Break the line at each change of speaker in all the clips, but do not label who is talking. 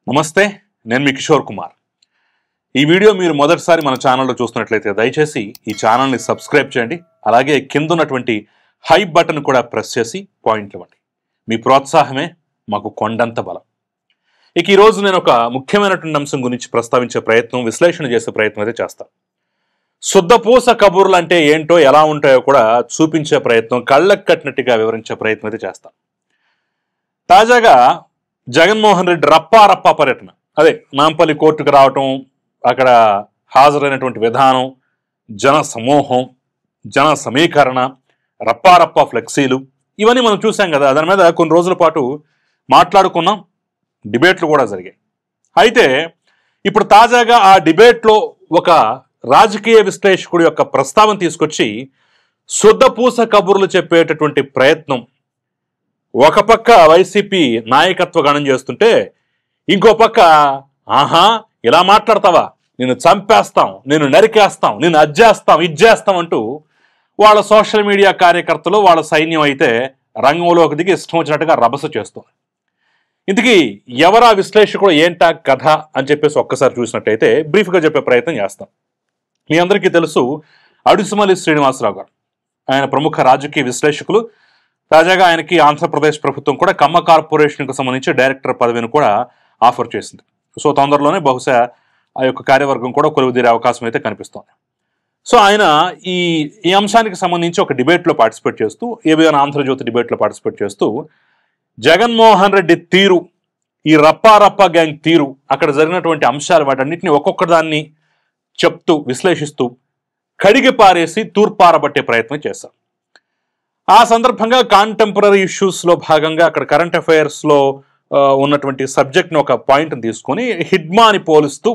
నమస్తే, నేను మీ కిషోర్ కుమార్. ఈ వీడియో మీరు మొదటిసారి మన ఛానల్లో చూస్తున్నట్లయితే దయచేసి ఈ ఛానల్ని సబ్స్క్రైబ్ చేయండి. అలాగే కింద ఉన్నటువంటి హై బటన్ కూడా ప్రెస్ చేసి పాయింట్లు ఇవ్వండి. మీ ప్రోత్సాహమే మాకు కొండంత బలం. ఇక ఈరోజు నేను ఒక ముఖ్యమైనటువంటి అంశం గురించి ప్రస్తావించే ప్రయత్నం, విశ్లేషణ చేసే ప్రయత్నం అయితే చేస్తాను. శుద్ధపూస కబుర్లు అంటే ఏంటో, ఎలా ఉంటాయో కూడా చూపించే ప్రయత్నం, కళ్ళకు కట్టినట్టుగా వివరించే ప్రయత్నం అయితే చేస్తాను. తాజాగా జగన్మోహన్ రెడ్డి రప్పా పర్యటన, అదే నాంపల్లి కోర్టుకు రావటం, అక్కడ హాజరైనటువంటి విధానం, జన సమూహం, జన సమీకరణ, రప్పా ఫ్లెక్సీలు, ఇవన్నీ మనం చూసాం కదా. దాని మీద కొన్ని రోజుల పాటు మాట్లాడుకున్నాం, డిబేట్లు కూడా జరిగాయి. అయితే ఇప్పుడు తాజాగా ఆ డిబేట్లో ఒక రాజకీయ విశ్లేషకుడి యొక్క ప్రస్తావన తీసుకొచ్చి శుద్ధపూస కబుర్లు చెప్పేటటువంటి ప్రయత్నం ఒక పక్క వైసీపీ నాయకత్వ గణం చేస్తుంటే, ఇంకో పక్క ఆహా ఇలా మాట్లాడతావా, నేను చంపేస్తాం, నేను నరికేస్తాం, నేను అజ్జేస్తాం, ఇజ్జేస్తాం అంటూ వాళ్ళ సోషల్ మీడియా కార్యకర్తలు, వాళ్ళ సైన్యం అయితే రంగంలోకి దిగి ఇష్టం వచ్చినట్టుగా రభస చేస్తుంది. ఇంతకీ ఎవరా విశ్లేషకుడు, ఏంటా కథ అని చెప్పేసి ఒక్కసారి చూసినట్టయితే బ్రీఫ్గా చెప్పే ప్రయత్నం చేస్తాం. మీ అందరికీ తెలుసు అడుసుమల్లి శ్రీనివాసరావు గారు, ఆయన ప్రముఖ రాజకీయ విశ్లేషకులు. తాజాగా ఆయనకి ఆంధ్రప్రదేశ్ ప్రభుత్వం కూడా కమ్మ కార్పొరేషన్కు సంబంధించి డైరెక్టర్ పదవిని కూడా ఆఫర్ చేసింది. సో తొందరలోనే బహుశా ఆ యొక్క కార్యవర్గం కూడా కొలువుదీరే అవకాశం అయితే కనిపిస్తోంది. సో ఆయన ఈ అంశానికి సంబంధించి ఒక డిబేట్లో పార్టిసిపేట్ చేస్తూ, ఏబిఎన్ ఆంధ్రజ్యోతి డిబేట్లో పార్టిసిపేట్ చేస్తూ, జగన్మోహన్ రెడ్డి తీరు, ఈ రప్పా గ్యాంగ్ తీరు, అక్కడ జరిగినటువంటి అంశాలు, వాటన్నిటిని ఒక్కొక్క దాన్ని చెప్తూ, విశ్లేషిస్తూ, కడిగి పారేసి తూర్పారబట్టే ప్రయత్నం చేశారు. ఆ సందర్భంగా కాంటెంపరీ ఇష్యూస్లో భాగంగా అక్కడ కరెంట్ అఫైర్స్లో ఉన్నటువంటి సబ్జెక్ట్ని ఒక పాయింట్ని తీసుకొని హిడ్మాని పోలుస్తూ,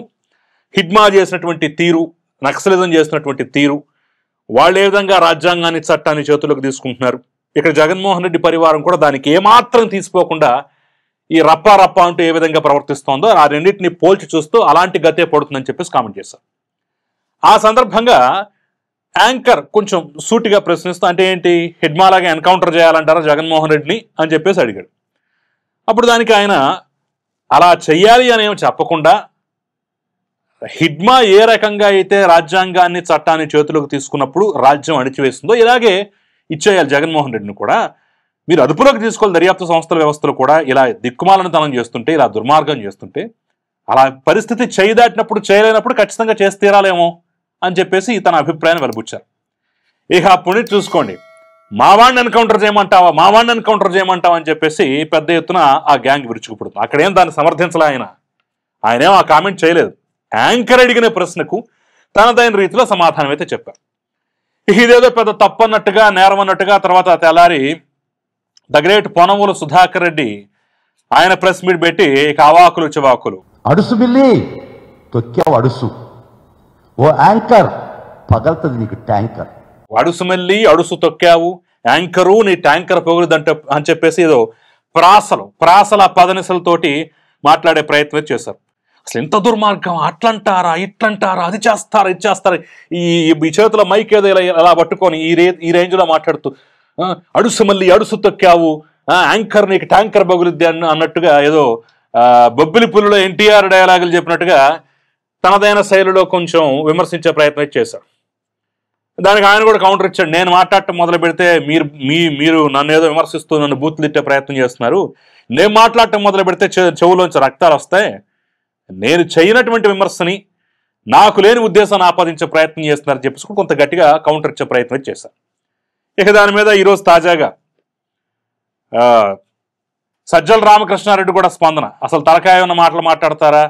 హిడ్మా చేసినటువంటి తీరు, నక్సలిజం చేసినటువంటి తీరు, వాళ్ళు ఏ విధంగా రాజ్యాంగాన్ని, చట్టాన్ని చేతుల్లోకి తీసుకుంటున్నారు, ఇక్కడ జగన్మోహన్ రెడ్డి పరివారం కూడా దానికి ఏమాత్రం తీసిపోకుండా ఈ రప్పా అంటూ ఏ విధంగా ప్రవర్తిస్తోందో ఆ రెండింటిని పోల్చి చూస్తూ అలాంటి గతే పడుతుందని చెప్పేసి కామెంట్ చేశారు. ఆ సందర్భంగా యాంకర్ కొంచెం సూటిగా ప్రశ్నిస్తూ, అంటే ఏంటి, హిడ్మాలాగా ఎన్కౌంటర్ చేయాలంటారా జగన్మోహన్ రెడ్డిని అని చెప్పేసి అడిగాడు. అప్పుడు దానికి ఆయన అలా చెయ్యాలి అని ఏమి చెప్పకుండా, హిడ్మా ఏ రకంగా అయితే రాజ్యాంగాన్ని, చట్టాన్ని చేతులకు తీసుకున్నప్పుడు రాజ్యం అణిచివేస్తుందో ఇలాగే ఇచ్చేయాలి జగన్మోహన్ రెడ్డిని కూడా. మీరు అదుపులోకి తీసుకోవాలి దర్యాప్తు సంస్థల వ్యవస్థలు కూడా ఇలా దిక్కుమాలనతనం చేస్తుంటే, ఇలా దుర్మార్గం చేస్తుంటే, అలా పరిస్థితి చేయి దాటినప్పుడు, చేయలేనప్పుడు ఖచ్చితంగా చేసి తీరాలేమో అని చెప్పేసి తన అభిప్రాయాన్ని వెలుబుచ్చారు. ఇక అప్పుడు చూసుకోండి, మావాడిని ఎన్కౌంటర్ చేయమంటావా అని చెప్పేసి పెద్ద ఎత్తున ఆ గ్యాంగ్ విరుచుకుపడుతుంది. అక్కడేం దాన్ని సమర్థించలే ఆయనేం ఆ కామెంట్ చేయలేదు. యాంకర్ అడిగిన ప్రశ్నకు తనదైన రీతిలో సమాధానం అయితే చెప్పారు. ఇదేదో పెద్ద తప్పన్నట్టుగా, నేరం అన్నట్టుగా తర్వాత తెల్లారి ద గ్రేట్ పొనమూలు సుధాకర్ రెడ్డి ఆయన ప్రెస్ మీట్ పెట్టి ఇక అవాకులు చివాకులు,
అడుసు బిల్లి తొక్కావు, అడుసు ఓ యాంకర్ పగలుతుంది నీకు ట్యాంకర్,
అడుసుమెల్లి అడుసు తొక్కావు, యాంకరు నీ ట్యాంకర్ పొగులుదంట అని చెప్పేసి ఏదో ప్రాసల పదనిసలతోటి మాట్లాడే ప్రయత్నం చేశారు. అసలు ఎంత దుర్మార్గం, అట్లంటారా, ఇట్లంటారా, అది చేస్తారా, ఇది చేస్తారా, ఈ చేతిలో మైక్ ఏదో ఇలా పట్టుకొని ఈ రేంజ్లో మాట్లాడుతూ అడుసుమల్లి అడుసు తొక్కావు, యాంకర్ నీకు ట్యాంకర్ బగులుద్ది అన్నట్టుగా ఏదో బొబ్బిలి పుల్లులో ఎన్టీఆర్ డైలాగులు చెప్పినట్టుగా తనదైన శైలిలో కొంచెం విమర్శించే ప్రయత్నం చేశాడు. దానికి ఆయన కూడా కౌంటర్ ఇచ్చాడు. నేను మాట్లాడటం మొదలు పెడితే మీరు నన్ను ఏదో విమర్శిస్తూ నన్ను బూతులు తిట్టే ప్రయత్నం చేస్తున్నారు, నేను మాట్లాడటం మొదలు పెడితే చెవులోంచి రక్తాలు వస్తాయి, నేను చేయనటువంటి విమర్శని నాకు లేని ఉద్దేశాన్ని ఆపాదించే ప్రయత్నం చేస్తున్నారని చెప్పేసి కొంత గట్టిగా కౌంటర్ ఇచ్చే ప్రయత్నం చేశారు. ఇక దాని మీద ఈరోజు తాజాగా సజ్జల రామకృష్ణారెడ్డి కూడా స్పందన. అసలు తలకాయ ఉన్న మాటలు మాట్లాడతారా,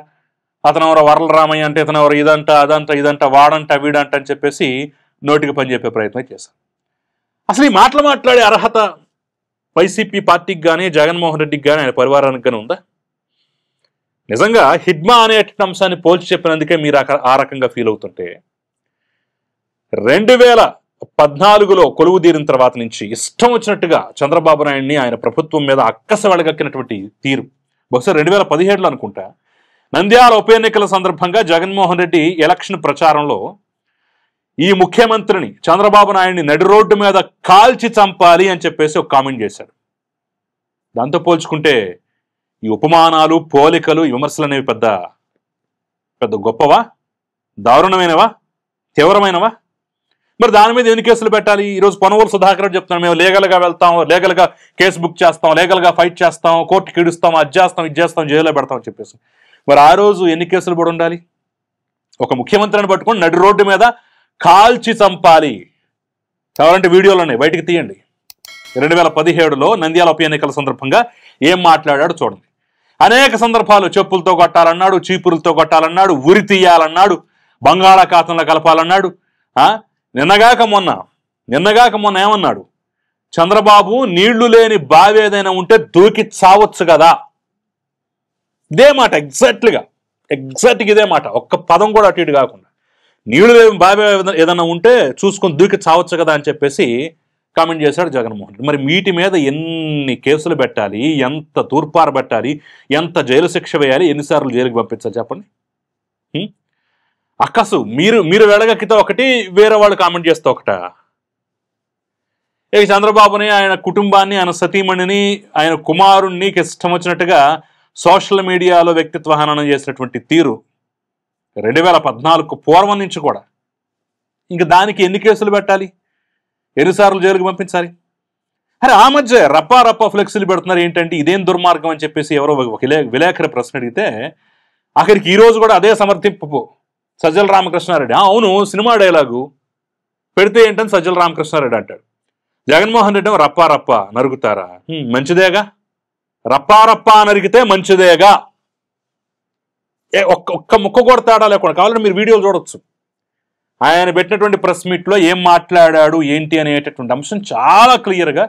అతను ఎవరో వరల రామయ్య అంటే ఇతను ఎవరు, ఇదంట అదంట ఇదంట, వాడంట వీడంట అని చెప్పేసి నోటికి పని చెప్పే ప్రయత్నం చేశారు. అసలు ఈ మాటలు మాట్లాడే అర్హత వైసీపీ పార్టీకి కానీ, జగన్మోహన్ రెడ్డికి కానీ, ఆయన పరివారానికి కానీ ఉందా? నిజంగా హిడ్మా అనే అంశాన్ని పోల్చి చెప్పినందుకే మీరు ఆ రకంగా ఫీల్ అవుతుంటే, 2014లో కొలువు తీరిన తర్వాత నుంచి ఇష్టం వచ్చినట్టుగా చంద్రబాబు నాయుడిని, ఆయన ప్రభుత్వం మీద అక్కస వెళగక్కినటువంటి తీరు, బహుశా 2017లో అనుకుంటా, నంద్యాల ఉప ఎన్నికల సందర్భంగా జగన్మోహన్ రెడ్డి ఎలక్షన్ ప్రచారంలో ఈ ముఖ్యమంత్రిని, చంద్రబాబు నాయుడిని నడి రోడ్డు మీద కాల్చి చంపాలి అని చెప్పేసి ఒక కామెంట్ చేశాడు. దాంతో పోల్చుకుంటే ఈ ఉపమానాలు, పోలికలు, విమర్శలు అనేవి పెద్ద పెద్ద గొప్పవా, దారుణమైనవా, తీవ్రమైనవా? మరి దాని మీద ఎన్ని కేసులు పెట్టాలి? ఈరోజు పొనవోలు సుధాకర్ రెడ్డి చెప్తున్నాను, మేము లీగల్గా వెళ్తాం, లీగల్గా కేసు బుక్ చేస్తాం, లీగల్గా ఫైట్ చేస్తాం, కోర్టుకి ఇడుస్తాం, అది చేస్తాం, ఇది చేస్తాం, జైల్లో పెడతాం అని చెప్పేసి. మరి ఆ రోజు ఎన్ని కేసులు పడి ఉండాలి? ఒక ముఖ్యమంత్రిని పట్టుకొని నడి రోడ్డు మీద కాల్చి చంపాలి. కావాలంటే వీడియోలు ఉన్నాయి, బయటికి తీయండి. 2017లో నంద్యాల ఉప ఎన్నికల సందర్భంగా ఏం మాట్లాడాడు చూడండి. అనేక సందర్భాలు చెప్పులతో కొట్టాలన్నాడు, చీపురులతో కొట్టాలన్నాడు, ఉరి తీయాలన్నాడు, బంగాళాఖాతంలో కలపాలన్నాడు. నిన్నగాక మొన్న ఏమన్నాడు? చంద్రబాబు నీళ్లు లేని బావి ఏదైనా ఉంటే దూకి చావచ్చు కదా. ఇదే మాట ఎగ్జాక్ట్గా ఇదే మాట, ఒక్క పదం కూడా అటు ఇటు కాకుండా. నీళ్లు లేని బావి ఏదైనా ఉంటే చూసుకొని దూకి చావచ్చు కదా అని చెప్పేసి కామెంట్ చేశాడు జగన్మోహన్ రెడ్డి. మరి వీటి మీద ఎన్ని కేసులు పెట్టాలి, ఎంత తూర్పార పెట్టాలి, ఎంత జైలు శిక్ష వేయాలి, ఎన్నిసార్లు జైలుకి పంపించాలి చెప్పండి? అక్కసు మీరు వెళ్ళగక్కితే ఒకటి, వేరే వాళ్ళు కామెంట్ చేస్తే ఒకట. ఇక చంద్రబాబుని, ఆయన కుటుంబాన్ని, ఆయన సతీమణిని, ఆయన కుమారుణ్ణి ఇష్టం వచ్చినట్టుగా సోషల్ మీడియాలో వ్యక్తిత్వ హననం చేసినటువంటి తీరు 2014 పూర్వం నుంచి కూడా. ఇంక దానికి ఎన్ని కేసులు పెట్టాలి, ఎన్నిసార్లు జైలుకు పంపించాలి? అరే ఆ మధ్య రప్పా ఫ్లెక్సీలు పెడుతున్నారు ఏంటంటే ఇదేం దుర్మార్గం అని చెప్పేసి ఎవరో ఒక విలేకరి ప్రశ్న అడిగితే అక్కడికి ఈరోజు కూడా అదే సమర్థింపు సజ్జల రామకృష్ణారెడ్డి. అవును, సినిమా డైలాగు పెడితే ఏంటని సజ్జల రామకృష్ణారెడ్డి అంటాడు. జగన్మోహన్ రెడ్డి రప్పా నరుగుతారా? మంచిదేగా, రప్పా నరిగితే మంచిదేగా. ఒక్క ముక్క కూడా తేడా లేకుండా. కావాలంటే మీరు వీడియోలు చూడొచ్చు. ఆయన పెట్టినటువంటి ప్రెస్ మీట్లో ఏం మాట్లాడాడు ఏంటి అనేటటువంటి అంశం చాలా క్లియర్గా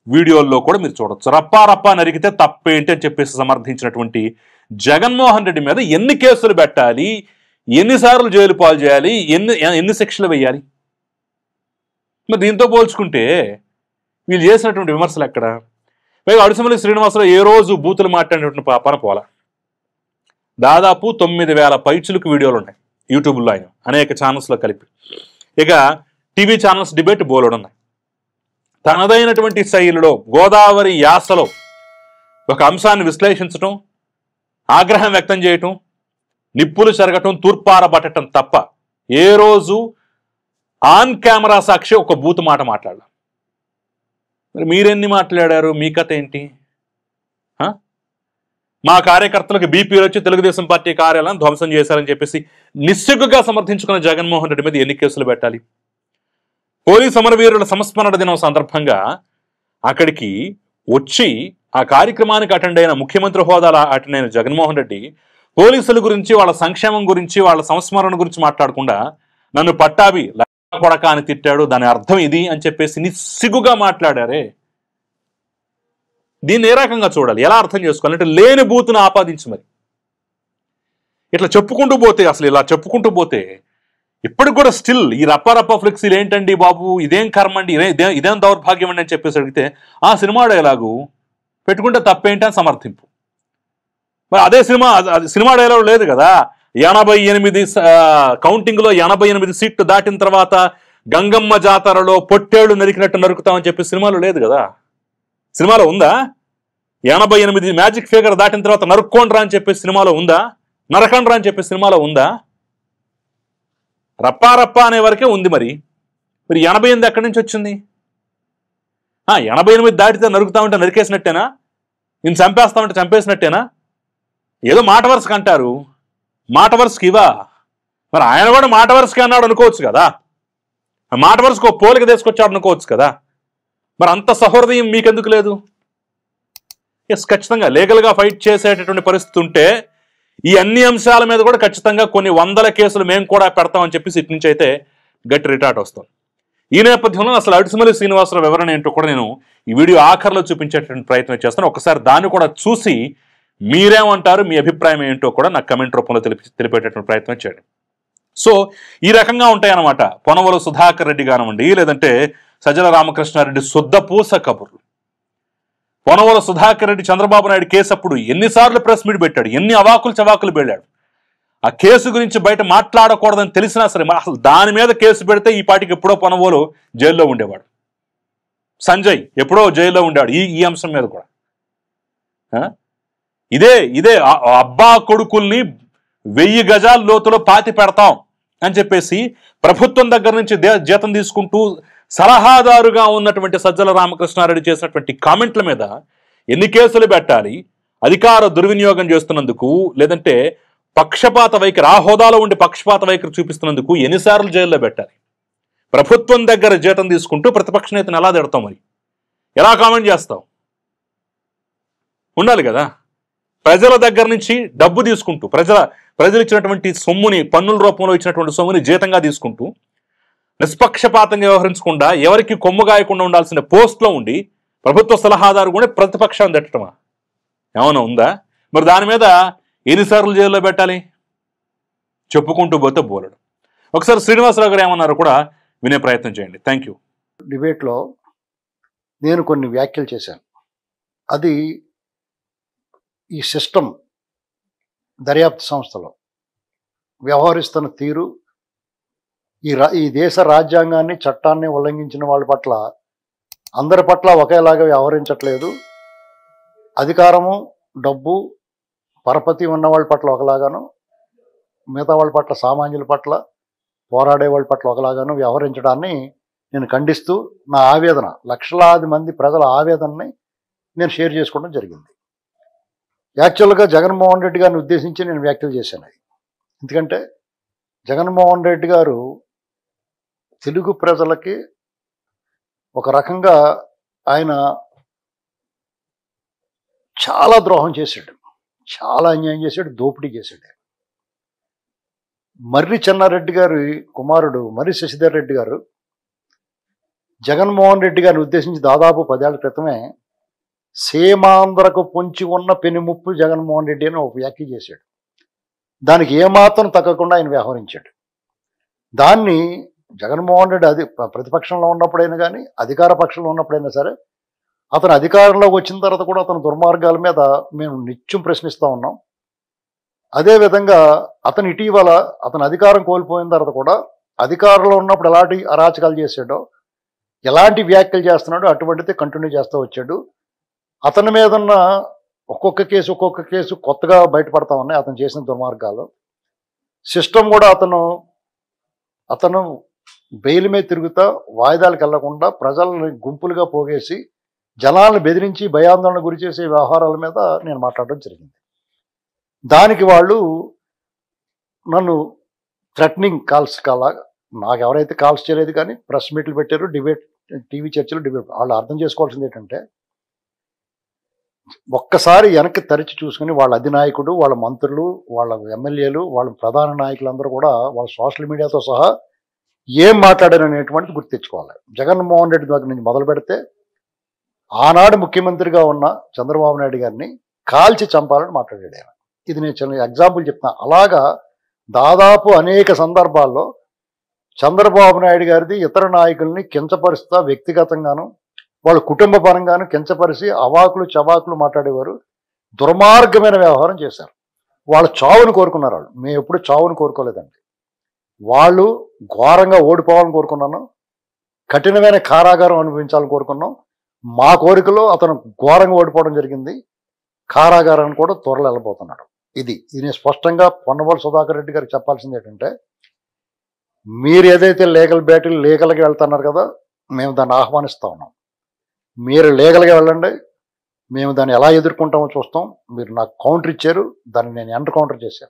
వీడియోల్లో కూడా మీరు చూడొచ్చు. రప్పా నరిగితే తప్పేంటి అని చెప్పేసి సమర్థించినటువంటి జగన్మోహన్ రెడ్డి మీద ఎన్ని కేసులు పెట్టాలి, ఎన్నిసార్లు జైలు పాలు చేయాలి, ఎన్ని శిక్షలు వేయాలి? మరి దీంతో పోల్చుకుంటే వీళ్ళు చేసినటువంటి విమర్శలు ఎక్కడ? పైగా అడుసుమల్లి శ్రీనివాసరావు ఏ రోజు బూతులు మాట్లాడినటువంటి పాపన పోలా. దాదాపు 9,000 పైచులకు వీడియోలు ఉన్నాయి యూట్యూబ్లో, ఆయన అనేక ఛానల్స్లో కలిపి. ఇక టీవీ ఛానల్స్ డిబేట్ బోలెడు ఉన్నాయి. తనదైనటువంటి శైలిలో గోదావరి యాసలో ఒక అంశాన్ని విశ్లేషించటం, ఆగ్రహం వ్యక్తం చేయటం, నిప్పులు చెరగటం, తూర్పారబట్టడం తప్ప ఏ రోజు ఆన్ కెమెరా సాక్షి ఒక బూతు మాట మాట్లాడాలి. మరి మీరెన్ని మాట్లాడారు? మీ కథ ఏంటి? మా కార్యకర్తలకు బీపీలు వచ్చి తెలుగుదేశం పార్టీ కార్యాలయం ధ్వంసం చేశారని చెప్పేసి నిస్సిగ్గుగా సమర్థించుకున్న జగన్మోహన్ రెడ్డి మీద ఎన్ని కేసులు పెట్టాలి? పోలీస్ అమరవీరుల సంస్మరణ దినం సందర్భంగా అక్కడికి వచ్చి ఆ కార్యక్రమానికి అటెండ్ అయిన ముఖ్యమంత్రి హోదాలో అటెండ్ అయిన జగన్మోహన్ రెడ్డి పోలీసుల గురించి, వాళ్ళ సంక్షేమం గురించి, వాళ్ళ సంస్మరణ గురించి మాట్లాడకుండా నన్ను పట్టాభి కొడక అని తిట్టాడు, దాని అర్థం ఇది అని చెప్పేసి నిస్సిగ్గుగా మాట్లాడారే. దీన్ని ఏ రకంగా చూడాలి, ఎలా అర్థం చేసుకోవాలి? అంటే లేని బూతును ఆపాదించి మరి ఇట్లా చెప్పుకుంటూ పోతే, అసలు ఇలా చెప్పుకుంటూ పోతే ఇప్పటికి కూడా స్టిల్ ఈ రప్పా ఫ్లెక్సీలు ఏంటండి బాబు, ఇదేం కర్మ అండి, ఇదేం దౌర్భాగ్యం అండి అని చెప్పేసి అడిగితే ఆ సినిమా డైలాగు పెట్టుకుంటే తప్పేంటి అని సమర్థింపు. మరి అదే సినిమా డైలాగ్ లేదు కదా. 88 కౌంటింగ్లో 88 సీట్లు దాటిన తర్వాత గంగమ్మ జాతరలో పొట్టేళ్లు నరికినట్టు నరుకుతామని చెప్పి సినిమాలో లేదు కదా. సినిమాలో ఉందా? 88 మ్యాజిక్ ఫిగర్ దాటిన తర్వాత నరుక్కోండ్రా అని చెప్పి సినిమాలో ఉందా? నరకండ్రా అని చెప్పి సినిమాలో ఉందా? రప్పా అనే వరకే ఉంది. మరి 88 ఎక్కడి నుంచి వచ్చింది? 88 దాటితే నరుకుతామంటే నరికేసినట్టేనా? నేను చంపేస్తామంటే చంపేసినట్టేనా? ఏదో మాట వరుసకి అంటారు, మాట వరుసకి ఇవా? మరి ఆయన కూడా మాట వరుసకి అన్నాడు అనుకోవచ్చు కదా, మాట వరుసకు పోలిక తీసుకొచ్చాడు అనుకోవచ్చు కదా. మరి అంత సహృదయం మీకెందుకు లేదు? ఎస్, ఖచ్చితంగా లీగల్గా ఫైట్ చేసేటటువంటి పరిస్థితి ఉంటే ఈ అన్ని అంశాల మీద కూడా ఖచ్చితంగా కొన్ని 100 కేసులు మేము కూడా పెడతామని చెప్పేసి ఇటు నుంచి అయితే గట్టి రిటార్ట్ వస్తాం. ఈ నేపథ్యంలో అసలు అడుసుమల్లి శ్రీనివాసరావు వివరణ ఏంటో కూడా నేను ఈ వీడియో ఆఖరిలో చూపించేటువంటి ప్రయత్నం చేస్తాను. ఒకసారి దాన్ని కూడా చూసి మీరేమంటారు, మీ అభిప్రాయం ఏంటో కూడా నాకు కమెంట్ రూపంలో తెలిపేటటువంటి ప్రయత్నం చేయండి. సో ఈ రకంగా ఉంటాయన్నమాట పొనవోలు సుధాకర్ రెడ్డి కానివ్వండి, లేదంటే సజ్జల రామకృష్ణారెడ్డి శుద్ధపూస కబుర్లు. పొనవోలు సుధాకర్ రెడ్డి చంద్రబాబు నాయుడు కేసు అప్పుడు ఎన్నిసార్లు ప్రెస్ మీట్ పెట్టాడు, ఎన్ని అవాకులు చవాకులు వెళ్ళాడు. ఆ కేసు గురించి బయట మాట్లాడకూడదని తెలిసినా సరే అసలు దాని మీద కేసు పెడితే ఈ పాటికి ఎప్పుడో పొనవోలు జైల్లో ఉండేవాడు. సంజయ్ ఎప్పుడో జైల్లో ఉండాడు ఈ అంశం మీద కూడా. ఇదే ఇదే అబ్బా కొడుకుల్ని 1000 గజాల లోతులో పాతి పెడతాం అని చెప్పేసి ప్రభుత్వం దగ్గర నుంచి జీతం తీసుకుంటూ సలహాదారుగా ఉన్నటువంటి సజ్జల రామకృష్ణారెడ్డి చేసినటువంటి కామెంట్ల మీద ఎన్ని కేసులు పెట్టాలి, అధికార దుర్వినియోగం చేస్తున్నందుకు, లేదంటే పక్షపాత వైఖరి, ఆ హోదాలో ఉండి పక్షపాత వైఖరి చూపిస్తున్నందుకు ఎన్నిసార్లు జైల్లో పెట్టాలి? ప్రభుత్వం దగ్గర జీతం తీసుకుంటూ ప్రతిపక్ష నేతను ఎలా తిడతాం? మరి ఎలా కామెంట్ చేస్తావు? ఉండాలి కదా. ప్రజల దగ్గర నుంచి డబ్బు తీసుకుంటూ, ప్రజలు ఇచ్చినటువంటి సొమ్ముని, పన్నుల రూపంలో ఇచ్చినటువంటి సొమ్ముని జీతంగా తీసుకుంటూ నిష్పక్షపాతంగా వ్యవహరించకుండా, ఎవరికి కొమ్ము గాయకుండా ఉండాల్సిన పోస్ట్లో ఉండి ప్రభుత్వ సలహాదారు కూడా ప్రతిపక్షాన్ని తిట్టడమా ఏమైనా ఉందా? మరి దాని మీద ఎన్నిసార్లు జైల్లో పెట్టాలి? చెప్పుకుంటూ పోతే బోలడు. ఒకసారి శ్రీనివాసరావు గారు ఏమన్నారో కూడా వినే ప్రయత్నం చేయండి. Thank you.
డిబేట్లో నేను కొన్ని వ్యాఖ్యలు చేశాను. అది ఈ సిస్టమ్, దర్యాప్తు సంస్థలో వ్యవహరిస్తున్న తీరు, ఈ దేశ రాజ్యాంగాన్ని, చట్టాన్ని ఉల్లంఘించిన వాళ్ళ పట్ల, అందరి పట్ల ఒకేలాగా వ్యవహరించట్లేదు. అధికారము, డబ్బు, పరపతి ఉన్న వాళ్ళ పట్ల ఒకలాగాను, మిగతా వాళ్ళ పట్ల, సామాన్యుల పట్ల, పోరాడే వాళ్ళ పట్ల ఒకలాగాను వ్యవహరించడాన్ని నేను ఖండిస్తూ నా ఆవేదన, లక్షలాది మంది ప్రజల ఆవేదనని నేను షేర్ చేసుకోవడం జరిగింది. యాక్చువల్గా జగన్మోహన్ రెడ్డి గారిని ఉద్దేశించి నేను వ్యాఖ్యలు చేశాను. ఎందుకంటే జగన్మోహన్ రెడ్డి గారు తెలుగు ప్రజలకి ఒక రకంగా ఆయన చాలా ద్రోహం చేశాడు, చాలా అన్యాయం చేశాడు, దోపిడీ చేశాడు. మర్రి చెన్నారెడ్డి గారి కుమారుడు మర్రి శశిధర్ రెడ్డి గారు జగన్మోహన్ రెడ్డి గారిని ఉద్దేశించి దాదాపు 10 ఏళ్ల క్రితమే సీమాంధ్రకు పొంచి ఉన్న పెనుముప్పు జగన్మోహన్ రెడ్డి అని ఒక వ్యాఖ్య చేశాడు. దానికి ఏమాత్రం తగ్గకుండా ఆయన వ్యవహరించాడు. దాన్ని జగన్మోహన్ రెడ్డి ప్రతిపక్షంలో ఉన్నప్పుడైనా కానీ, అధికార పక్షంలో ఉన్నప్పుడైనా సరే, అతను అధికారంలోకి వచ్చిన తర్వాత కూడా అతని దుర్మార్గాల మీద మేము నిత్యం ప్రశ్నిస్తూ ఉన్నాం. అదేవిధంగా అతను ఇటీవల అతను అధికారం కోల్పోయిన తర్వాత కూడా అధికారంలో ఉన్నప్పుడు ఎలాంటి అరాచకాలు చేశాడో, ఎలాంటి వ్యాఖ్యలు చేస్తున్నాడో అటువంటిది కంటిన్యూ చేస్తూ వచ్చాడు. అతని మీద ఉన్న ఒక్కొక్క కేసు కొత్తగా బయటపడతా ఉన్నాయి అతను చేసిన దుర్మార్గాలు. సిస్టమ్ కూడా అతను బెయిల్ మీద తిరుగుతా, వాయిదాలకు వెళ్లకుండా ప్రజల్ని గుంపులుగా పోగేసి జనాలను బెదిరించి భయాందోళన గురి చేసే వ్యవహారాల మీద నేను మాట్లాడడం జరిగింది. దానికి వాళ్ళు నన్ను థ్రెటనింగ్ కాల్స్ నాకు ఎవరైతే కాల్స్ చేయలేదు కానీ ప్రెస్ మీట్లు పెట్టారు, డిబేట్, టీవీ చర్చలు, డిబేట్. వాళ్ళు అర్థం చేసుకోవాల్సింది ఏంటంటే, ఒక్కసారి వెనక్కి తరిచి చూసుకుని వాళ్ళ అధినాయకుడు, వాళ్ళ మంత్రులు, వాళ్ళ ఎమ్మెల్యేలు, వాళ్ళ ప్రధాన నాయకులందరూ కూడా వాళ్ళ సోషల్ మీడియాతో సహా ఏం మాట్లాడారు అనేటువంటిది గుర్తు తెచ్చుకోవాలి. జగన్మోహన్ రెడ్డి దగ్గర నుంచి మొదలు పెడితే ఆనాడు ముఖ్యమంత్రిగా ఉన్న చంద్రబాబు నాయుడు గారిని కాల్చి చంపాలని మాట్లాడాడు ఆయన. ఇది నేను చిన్న ఎగ్జాంపుల్ చెప్తున్నా. అలాగా దాదాపు అనేక సందర్భాల్లో చంద్రబాబు నాయుడు గారిది ఇతర నాయకుల్ని కించపరుస్తా, వ్యక్తిగతంగాను వాళ్ళ కుటుంబ పరంగాను కించపరిచి అవాకులు చవాకులు మాట్లాడేవారు. దుర్మార్గమైన వ్యవహారం చేశారు. వాళ్ళ చావును కోరుకున్నారు. వాళ్ళు, మేము ఎప్పుడు చావును కోరుకోలేదండి. వాళ్ళు ఘోరంగా ఓడిపోవాలని కోరుకున్నాను, కఠినమైన కారాగారం అనుభవించాలని కోరుకున్నాం. మా కోరికలో అతను ఘోరంగా ఓడిపోవడం జరిగింది. కారాగారాన్ని కూడా త్వరలో వెళ్ళబోతున్నాడు. ఇది నేను స్పష్టంగా పొన్నవోలు సుధాకర్ రెడ్డి గారికి చెప్పాల్సింది ఏంటంటే, మీరు ఏదైతే లీగల్ బ్యాటిల్ లీగల్గా వెళ్తున్నారు కదా, మేము దాన్ని ఆహ్వానిస్తూ ఉన్నాం. మీరు లీగల్గా వెళ్ళండి, మేము దాన్ని ఎలా ఎదుర్కొంటామో చూస్తాం. మీరు నాకు కౌంటర్ ఇచ్చారు, దాన్ని నేను ఎంటర్ కౌంటర్ చేశాను.